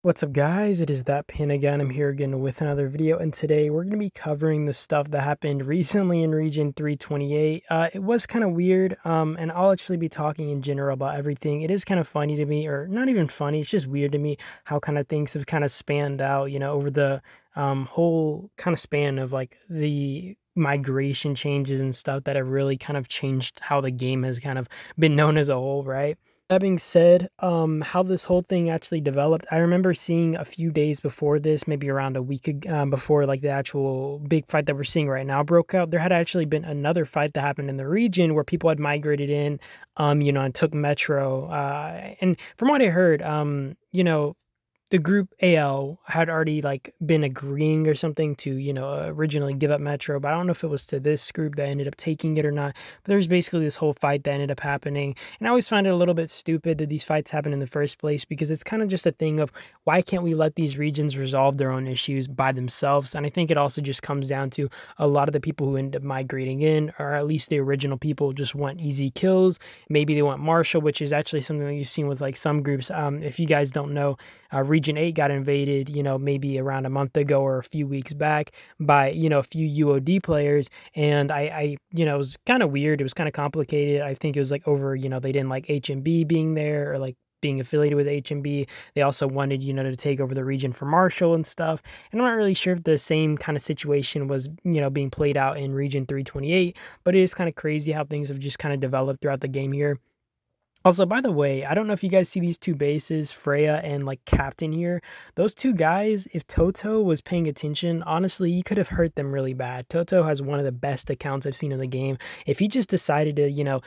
What's up, guys? It is that pin again. I'm here again with another video, and today we're going to be covering the stuff that happened recently in Region 328. It was kind of weird, and I'll actually be talking in general about everything. It is kind of funny to me, or not even funny, it's just weird to me how kind of things have kind of spanned out, over the whole kind of span of like the migration changes and stuff that have really kind of changed how the game has kind of been known as a whole, right? That being said, how this whole thing actually developed, I remember seeing a few days before this, maybe around a week before like the actual big fight that we're seeing right now broke out. There had actually been another fight that happened in the region where people had migrated in, and took Metro. And from what I heard, the group AL had already like been agreeing or something to, originally give up Metro, but I don't know if it was to this group that ended up taking it or not. But there's basically this whole fight that ended up happening. And I always find it a little bit stupid that these fights happen in the first place because it's kind of just a thing of why can't we let these regions resolve their own issues by themselves? And I think it also just comes down to a lot of the people who end up migrating in, or at least the original people, just want easy kills. Maybe they want Marshall, which is actually something that you've seen with like some groups. If you guys don't know, Region 8 got invaded, maybe around a month ago or a few weeks back by, a few UOD players. And it was kind of weird. It was kind of complicated. I think it was like over, they didn't like HMB being there or like being affiliated with HMB. They also wanted, to take over the region for Marshall and stuff. And I'm not really sure if the same kind of situation was, being played out in Region 328, but it is kind of crazy how things have just kind of developed throughout the game here. Also, by the way, I don't know if you guys see these two bases, Freya and like Captain here. Those two guys, if Toto was paying attention, honestly, he could have hurt them really bad. Toto has one of the best accounts I've seen in the game. If he just decided to,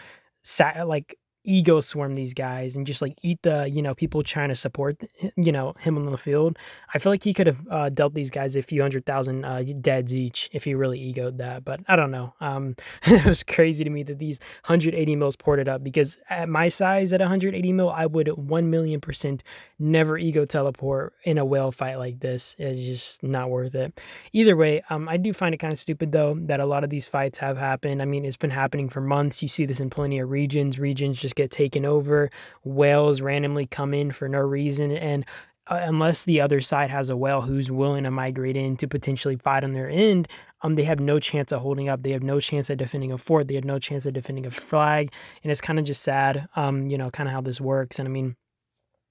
like ego swarm these guys and just like eat the, people trying to support, him on the field, I feel like he could have dealt these guys a few 100,000 deads each if he really egoed that. But I don't know. It was crazy to me that these 180 mils ported up because at my size at 180 mil, I would 1,000,000% never ego teleport in a whale fight like this. It's just not worth it. Either way, I do find it kind of stupid though that a lot of these fights have happened. I mean, it's been happening for months. You see this in plenty of regions. Regions just get taken over. Whales randomly come in for no reason, and unless the other side has a whale who's willing to migrate in to potentially fight on their end, they have no chance of holding up. They have no chance of defending a fort. They have no chance of defending a flag, and it's kind of just sad, kind of how this works. And I mean,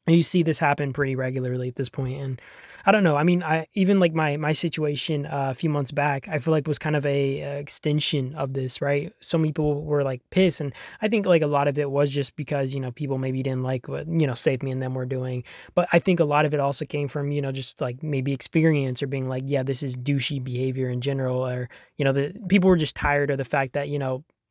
you see this happen pretty regularly at this point, and I don't know. I mean, I even like my situation a few months back, I feel like was kind of a extension of this, right? Some people were like pissed, and I think like a lot of it was just because people maybe didn't like what SafeMe and them were doing, but I think a lot of it also came from just like maybe experience or being like, yeah, this is douchey behavior in general, or the people were just tired of the fact that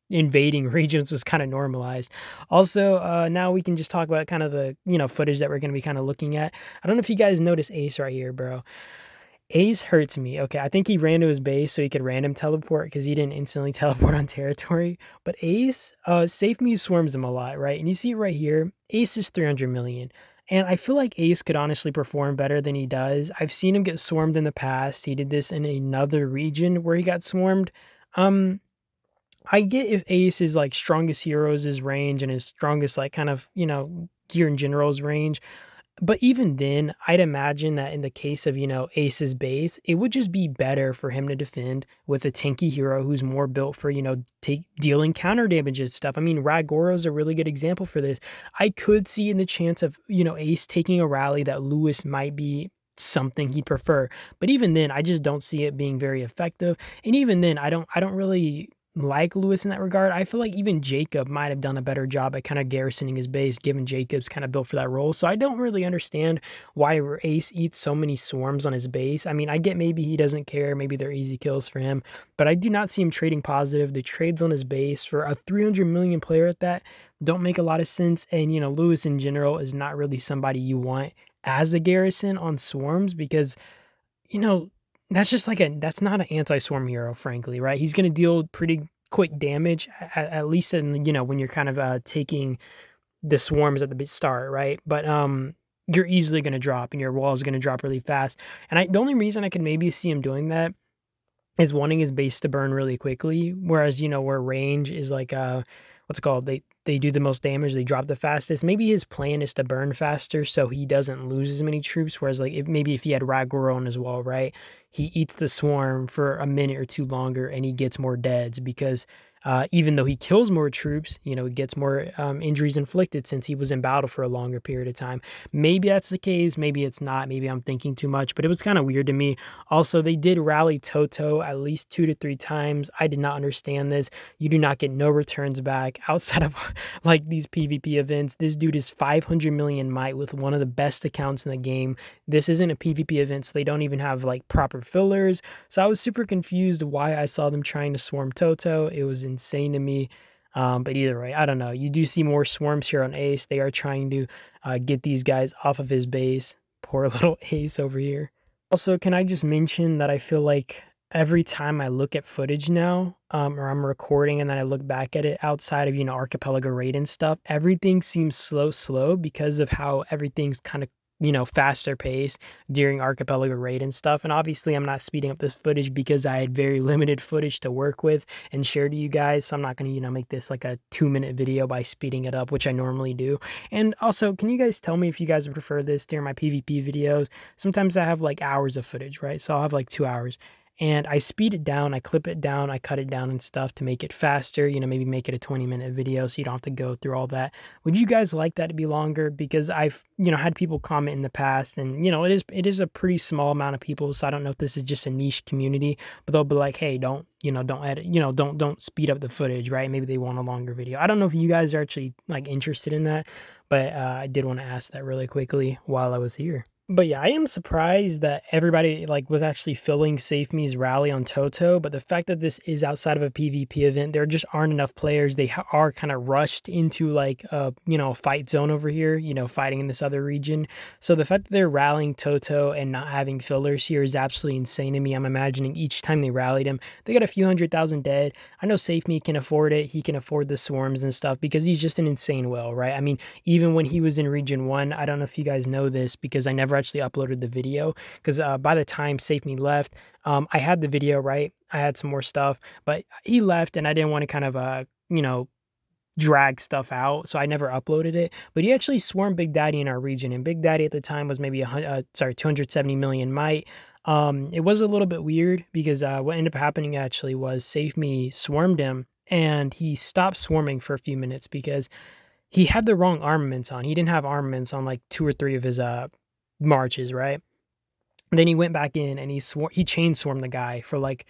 invading regions was kind of normalized. Also, now we can just talk about kind of the footage that we're going to be kind of looking at. I don't know if you guys notice Ace right here, bro. Ace hurts me. Okay, I think he ran to his base so he could random teleport because he didn't instantly teleport on territory. But Ace, SafeMe swarms him a lot, right? And you see it right here. Ace is 300 million. And I feel like Ace could honestly perform better than he does. I've seen him get swarmed in the past. He did this in another region where he got swarmed. Um, I get if Ace is like strongest heroes is range and his strongest like kind of, gear in general's range. But even then, I'd imagine that in the case of, Ace's base, it would just be better for him to defend with a tanky hero who's more built for, take dealing counter damages stuff. I mean, Ragoro is a really good example for this. I could see in the chance of, Ace taking a rally that Lewis might be something he'd prefer. But even then, I just don't see it being very effective. And even then, I don't really like Lewis in that regard. I feel like even Jacob might have done a better job at kind of garrisoning his base, given Jacob's kind of built for that role. So I don't really understand why Ace eats so many swarms on his base. I mean, I get maybe he doesn't care, maybe they're easy kills for him, but I do not see him trading positive. The trades on his base for a 300 million player at that don't make a lot of sense. And, Lewis in general is not really somebody you want as a garrison on swarms because, you know, that's not an anti-swarm hero, frankly, right? He's going to deal pretty quick damage, at least in, when you're kind of taking the swarms at the start, right? But you're easily going to drop and your wall is going to drop really fast. And the only reason I could maybe see him doing that is wanting his base to burn really quickly, whereas, where range is like what's it called? They do the most damage, they drop the fastest. Maybe his plan is to burn faster so he doesn't lose as many troops. Whereas like if he had Ragor on as well, right? He eats the swarm for a minute or two longer and he gets more deads because even though he kills more troops, he gets more injuries inflicted since he was in battle for a longer period of time. Maybe that's the case. Maybe it's not. Maybe I'm thinking too much, but it was kind of weird to me. Also, they did rally Toto at least 2 to 3 times. I did not understand this. You do not get no returns back outside of like these PvP events. This dude is 500 million might with one of the best accounts in the game. This isn't a PvP event, so they don't even have like proper fillers. So I was super confused why I saw them trying to swarm Toto. It was insane to me. But either way, I don't know. You do see more swarms here on Ace. They are trying to get these guys off of his base. Poor little Ace over here. Also, can I just mention that I feel like every time I look at footage now, or I'm recording and then I look back at it outside of, Archipelago raid and stuff, everything seems slow because of how everything's kind of, faster pace during Archipelago raid and stuff. And obviously I'm not speeding up this footage because I had very limited footage to work with and share to you guys. So I'm not going to, make this like a 2-minute video by speeding it up, which I normally do. And also, can you guys tell me if you guys prefer this during my PvP videos? Sometimes I have like hours of footage, right? So I'll have like 2 hours and I speed it down, I clip it down, I cut it down and stuff to make it faster, maybe make it a 20-minute video so you don't have to go through all that. Would you guys like that to be longer? Because I've, had people comment in the past and, it is a pretty small amount of people. So I don't know if this is just a niche community, but they'll be like, hey, don't edit, don't speed up the footage, right? Maybe they want a longer video. I don't know if you guys are actually like interested in that, but I did want to ask that really quickly while I was here. But yeah, I am surprised that everybody like was actually filling SafeMe's rally on Toto, but the fact that this is outside of a PvP event, there just aren't enough players. They are kind of rushed into like a fight zone over here, fighting in this other region. So the fact that they're rallying Toto and not having fillers here is absolutely insane to me. I'm imagining each time they rallied him, they got a few 100,000 dead. I know SafeMe can afford it. He can afford the swarms and stuff because he's just an insane whale, right? I mean, even when he was in Region 1, I don't know if you guys know this because I never actually uploaded the video because by the time SafeMe left, I had the video, right? I had some more stuff, but he left and I didn't want to kind of, drag stuff out, so I never uploaded it. But he actually swarmed Big Daddy in our region, and Big Daddy at the time was maybe 270 million might. It was a little bit weird because what ended up happening actually was SafeMe swarmed him and he stopped swarming for a few minutes because he had the wrong armaments on. He didn't have armaments on like 2 or 3 of his marches, right? And then he went back in and he chain swarmed the guy for like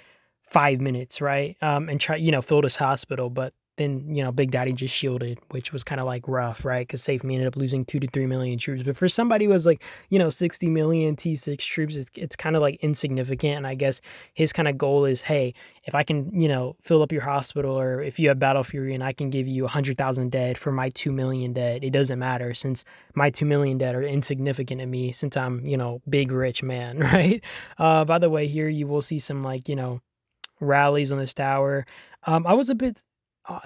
5 minutes, right? And filled his hospital, but then, Big Daddy just shielded, which was kind of like rough, right? Because SafeMe ended up losing 2 to 3 million troops. But for somebody who was like, 60 million T6 troops, it's kind of like insignificant. And I guess his kind of goal is, hey, if I can, fill up your hospital, or if you have Battle Fury and I can give you 100,000 dead for my 2 million dead, it doesn't matter since my 2 million dead are insignificant to me since I'm, big rich man, right? By the way, here you will see some like, rallies on this tower. I was a bit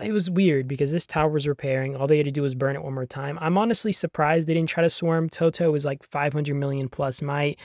it was weird because this tower was repairing. All they had to do was burn it one more time. I'm honestly surprised they didn't try to swarm. Toto is like 500 million plus might.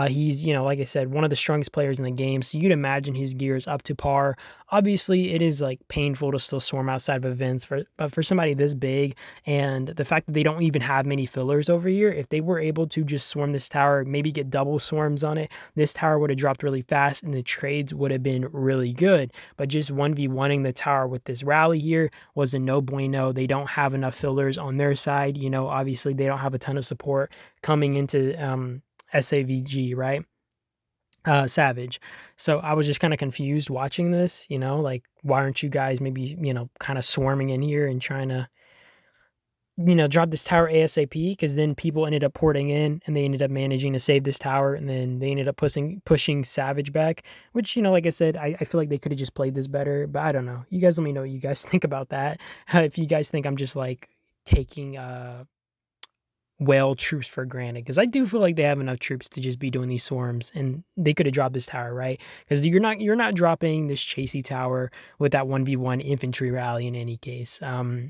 He's, like I said, one of the strongest players in the game. So you'd imagine his gear is up to par. Obviously, it is like painful to still swarm outside of events, but for somebody this big and the fact that they don't even have many fillers over here, if they were able to just swarm this tower, maybe get double swarms on it, this tower would have dropped really fast and the trades would have been really good. But just 1v1ing the tower with this rally here was a no bueno. They don't have enough fillers on their side. Obviously they don't have a ton of support coming into SAVG, right? Savage. So I was just kind of confused watching this, like why aren't you guys maybe, kind of swarming in here and trying to, drop this tower ASAP, because then people ended up porting in and they ended up managing to save this tower, and then they ended up pushing Savage back, which, like I said, I feel like they could have just played this better, but I don't know. You guys let me know what you guys think about that. If you guys think I'm just like taking whale troops for granted, because I do feel like they have enough troops to just be doing these swarms, and they could have dropped this tower, right? Because you're not dropping this chasey tower with that 1v1 infantry rally in any case,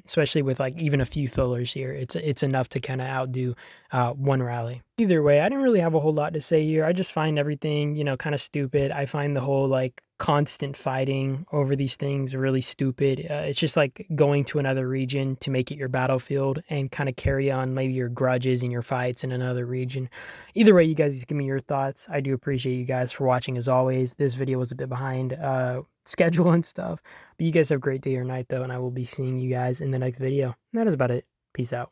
especially with like even a few fillers here. It's enough to kind of outdo one rally. Either way, I didn't really have a whole lot to say here. I just find everything, kind of stupid. I find the whole like constant fighting over these things are really stupid. It's just like going to another region to make it your battlefield and kind of carry on maybe your grudges and your fights in another region. Either way, you guys just give me your thoughts. I do appreciate you guys for watching as always. This video was a bit behind schedule and stuff, but you guys have a great day or night though, and I will be seeing you guys in the next video. And that is about it. Peace out.